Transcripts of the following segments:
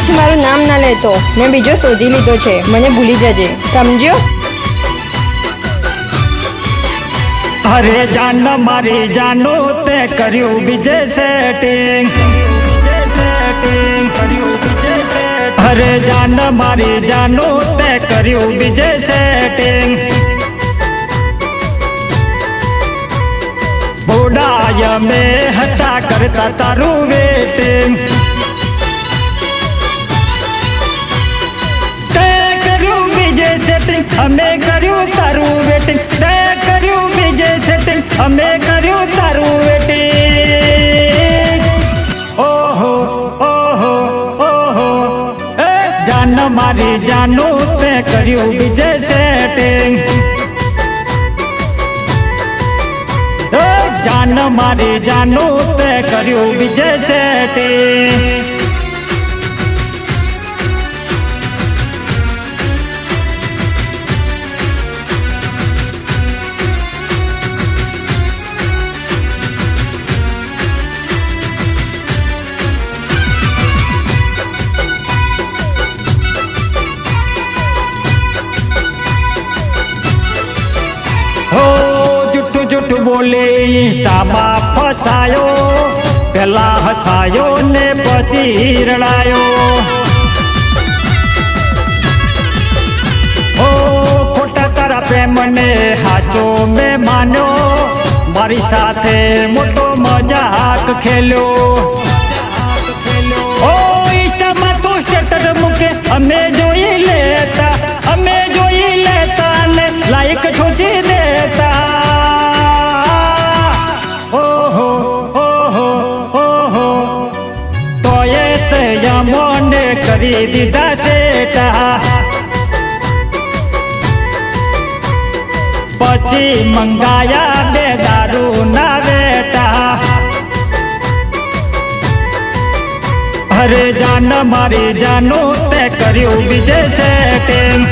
પછી મારું નામ ના લેતો. મેં બીજો શોધી લીધો છે. મને ભૂલી જજે, સમજ્યો? અરે જાન મારી જાનો તે કર્યું બીજે સેટિંગ, અરે જાન મારી જાનો તે કર્યું બીજે સેટિંગ. બોડાય મેં હતા કરતા તારું વેટિંગ. તે કર્યું બીજે સેટિંગ, અમે કર્યું તારું વેટિંગ. તે કર્યું બીજે સેટિંગ, અમે કર્યું તારું વેટિંગ. ઓહો ઓહો ઓહો એ જાન મારી જાનો તે કર્યું બીજે સેટિંગ. જાન મારી જાનો તે કર્યું બીજે સેટિંગ. જૂઠું બોલે ઇન્સ્ટામાં ફસાયો, પેલા હસાયો ને પછી રડાયો. ઓ ખોટા તારા પ્રેમને હાચો મેં માન્યો, મારી સાથે મોટો મજાક ખેલ્યો. ઓ ઇન્સ્ટામાં તું સ્ટેટસ મૂકે અમે જોઈ લેતા, અમે જોઈ લેતા ને લાઈક ઠોચી દેતા. મને કરી દીધા સેટા, પછી મંગાયા બે દારૂ ના વેટા. અરે જાન મારી જાનો તે કર્યું બીજે સેટિંગ.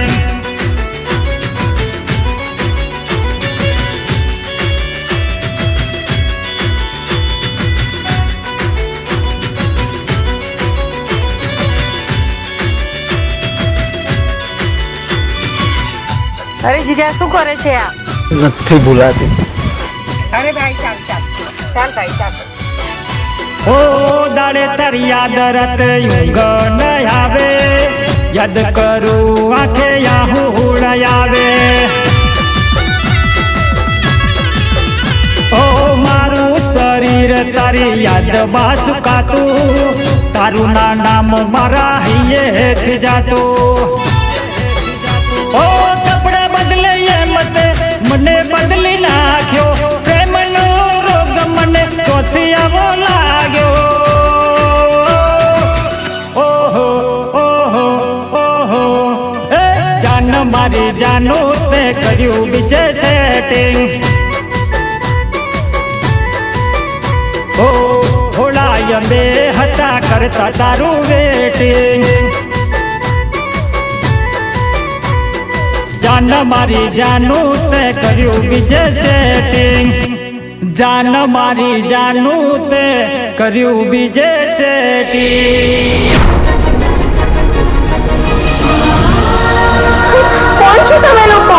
અરે જીગા શું કરે છે આ? નથી ભૂલાતી. અરે ભાઈ ચાલ ચાલ ચાલ ભાઈ ચાલ. ઓ દાડે તારી યાદ રત ઊંઘ ન આવે, યાદ કરું આંખે આહુડ આવે. ઓ મારું શરીર તારી યાદ બાસુકાતું, તારું ના નામ મારા હૈયે જાતું. ઓ કપડા બદલે એમ તે મને બદલી નાખ્યો, પ્રેમનો રોગ મને ચોથી આવો લાગ્યો. ઓહો ઓહો ઓહો એ જાન મારી જાનો તે કર્યું બીજે સેટિંગ. ઓ હોળાય બે હતા કરતા તારું વેટિંગ. જાન મારી જાનું તે કર્યું બીજે સેટિંગ. જાન મારી જાનું તે કર્યું બીજે સેટિંગ. કોણ છો તમે લોકો?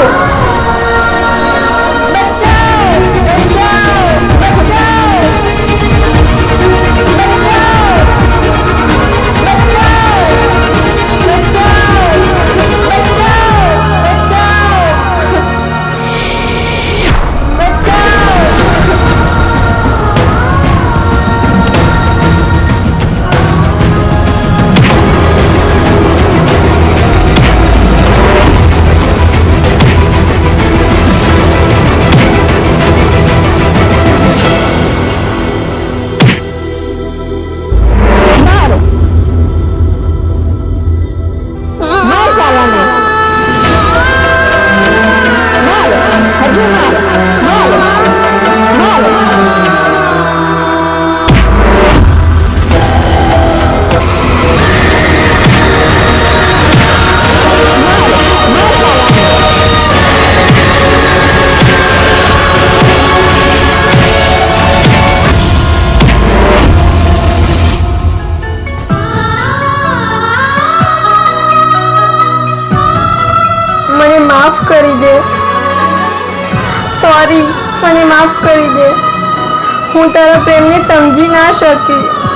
માફ કરી દે. સોરી, મને માફ કરી દે. હું તારા પ્રેમને સમજી ના શકી.